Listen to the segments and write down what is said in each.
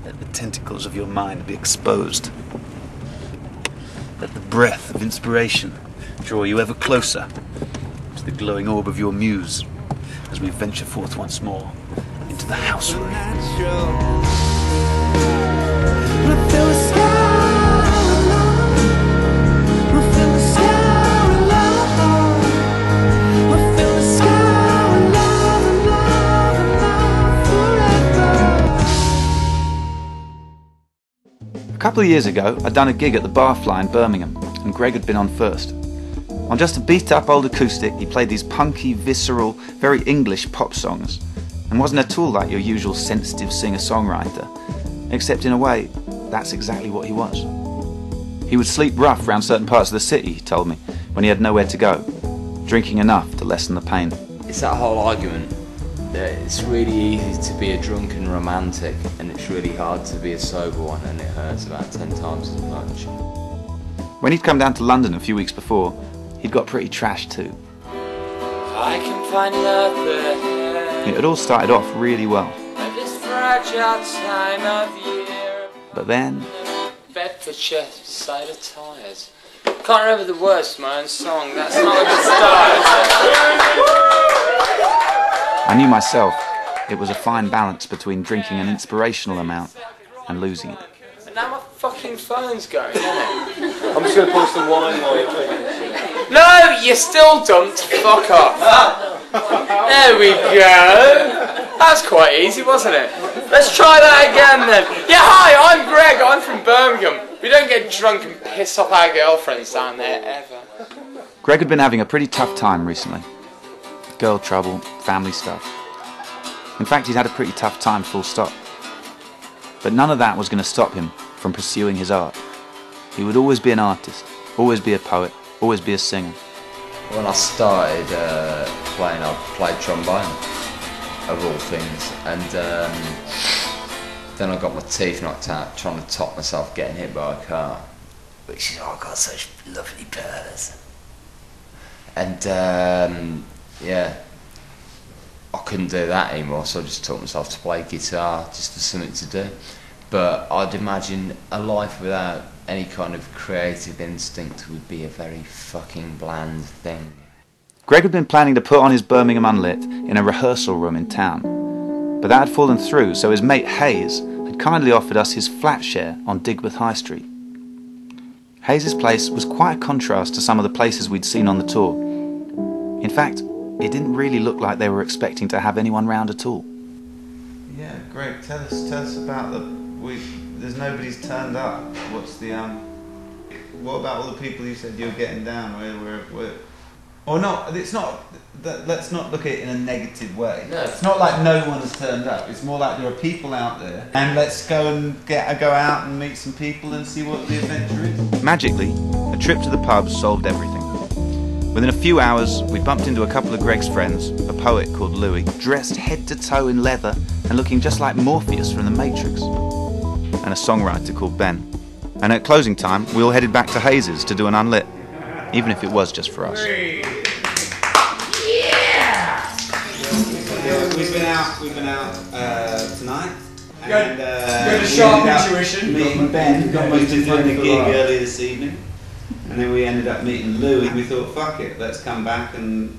Let the tentacles of your mind be exposed. Let the breath of inspiration draw you ever closer to the glowing orb of your muse as we venture forth once more into the house room. A couple of years ago, I'd done a gig at the Barfly in Birmingham, and Greg had been on first. On just a beat-up old acoustic, he played these punky, visceral, very English pop songs, and wasn't at all like your usual sensitive singer-songwriter, except in a way, that's exactly what he was. He would sleep rough around certain parts of the city, he told me, when he had nowhere to go, drinking enough to lessen the pain. It's that whole argument that it's really easy to be a drunken romantic and it's really hard to be a sober one, and it hurts about 10 times as much. When he'd come down to London a few weeks before, he'd got pretty trashed too. I can find nothing. It had all started off really well. At this fragile time of year. But then... Bedfordshire cider tires. Can't remember the words to my own song. That's not a good start, is it? I knew myself it was a fine balance between drinking an inspirational amount and losing it. And now my fucking phone's going, isn't it? I'm just going to pour some wine while you're playing this. No, you're still dumped. Fuck off. There we go. That's quite easy, wasn't it? Let's try that again then. Yeah, hi, I'm Greg. I'm from Birmingham. We don't get drunk and piss off our girlfriends down there, ever. Greg had been having a pretty tough time recently. Girl trouble, family stuff. In fact, he'd had a pretty tough time, full stop. But none of that was going to stop him from pursuing his art. He would always be an artist, always be a poet, always be a singer. When I started playing, I played trombone, of all things, and then I got my teeth knocked out trying to top myself getting hit by a car. Which is, oh, I've got such lovely purrs. And yeah, I couldn't do that anymore, so I just taught myself to play guitar, just for something to do. But I'd imagine a life without any kind of creative instinct would be a very fucking bland thing. Greg had been planning to put on his Birmingham Unlit in a rehearsal room in town, but that had fallen through, so his mate Hayes had kindly offered us his flat share on Digbeth High Street. Hayes' place was quite a contrast to some of the places we'd seen on the tour. In fact, it didn't really look like they were expecting to have anyone round at all. Yeah, Greg, tell us about there's nobody's turned up. What's the what about all the people you said you were getting down? Where or not? It's not. Let's not look at it in a negative way. No. It's not like no one has turned up. It's more like there are people out there, and let's go out and meet some people and see what the adventure is. Magically, a trip to the pub solved everything. Within a few hours, we bumped into a couple of Greg's friends, a poet called Louis, dressed head to toe in leather and looking just like Morpheus from The Matrix, and a songwriter called Ben. And at closing time, we all headed back to Hayes' to do an unlit, even if it was just for us. Yeah! We've been out tonight. And Go to Sharp Intuition. Meeting Ben, we did doing the gig earlier this evening. And then we ended up meeting Louis. We thought, fuck it, let's come back and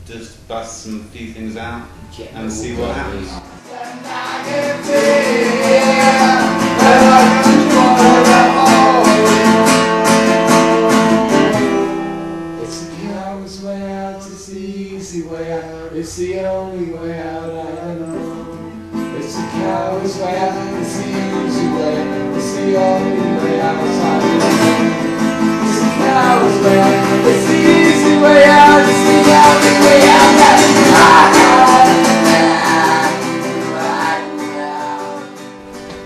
just bust a few things out and see what happens. It's the coward's way out, it's the easy way out, it's the only way out I know. It's the coward's way out, it's the easy way out, it's the only way out I know. It's the coward's way out, it's the easy way out, it's the only way out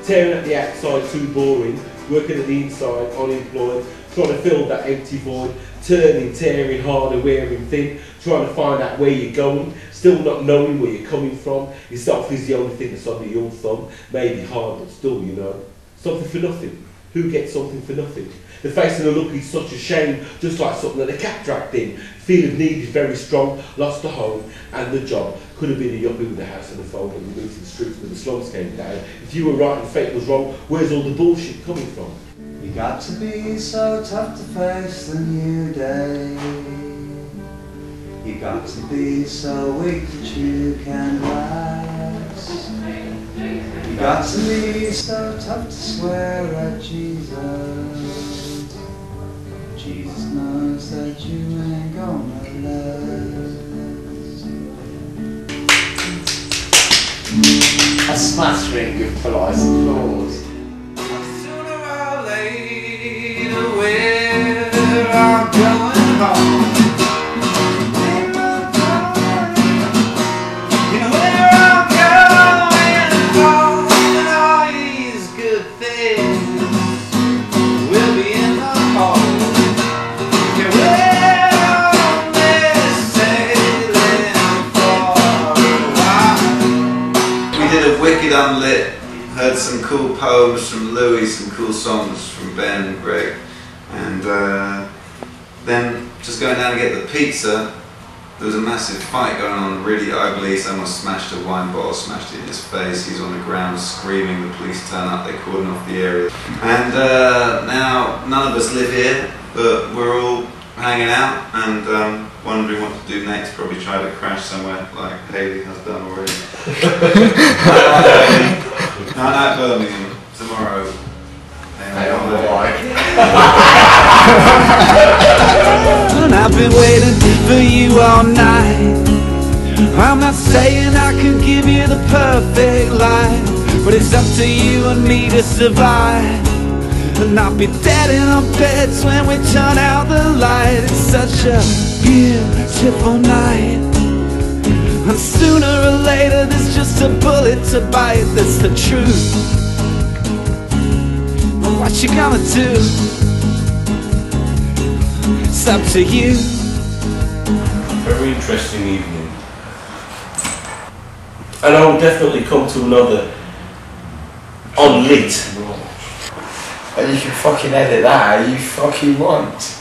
Tearing at the outside, too boring, working at the inside, unemployed, trying to fill that empty void, turning, tearing harder, wearing thin, trying to find out where you're going, still not knowing where you're coming from. Yourself is the only thing that's under your thumb, maybe hard but still, you know. Something for nothing. Who gets something for nothing? The face of the look is such a shame, just like something that the cat dragged in. Feel of need is very strong, lost the home and the job. Could have been a yuppie with a house and a phone and you moved to the streets when the slums came down. If you were right and fate was wrong, where's all the bullshit coming from? You got to be so tough to face the new day. You got to be so weak that you can rise. You got to be so tough to swear at Jesus. Jesus knows that you ain't gonna last. A smattering of polite applause. Sooner or later, where I'm going home. You know where I'm going home, and all these good things will be in the home. Yeah, we're only sailing for a while. We did a wicked unlit. Heard some cool poems from Louis, some cool songs from Ben and Greg, and then just going down to get the pizza, there was a massive fight going on, really ugly. Someone smashed a wine bottle, smashed it in his face. He's on the ground screaming. The police turn up, they cordon off the area, and now none of us live here, but we're all hanging out and wondering what to do next. Probably try to crash somewhere like Haley has done already. Not at Birmingham, tomorrow. And I've been waiting for you all night. I'm not saying I can give you the perfect life, but it's up to you and me to survive. And I'll be dead in our beds when we turn out the light. It's such a beautiful night. And sooner or later there's just a bullet to bite. That's the truth. But what you gonna do? It's up to you. Very interesting evening. And I will definitely come to another unlit. And you can fucking edit that how you fucking want.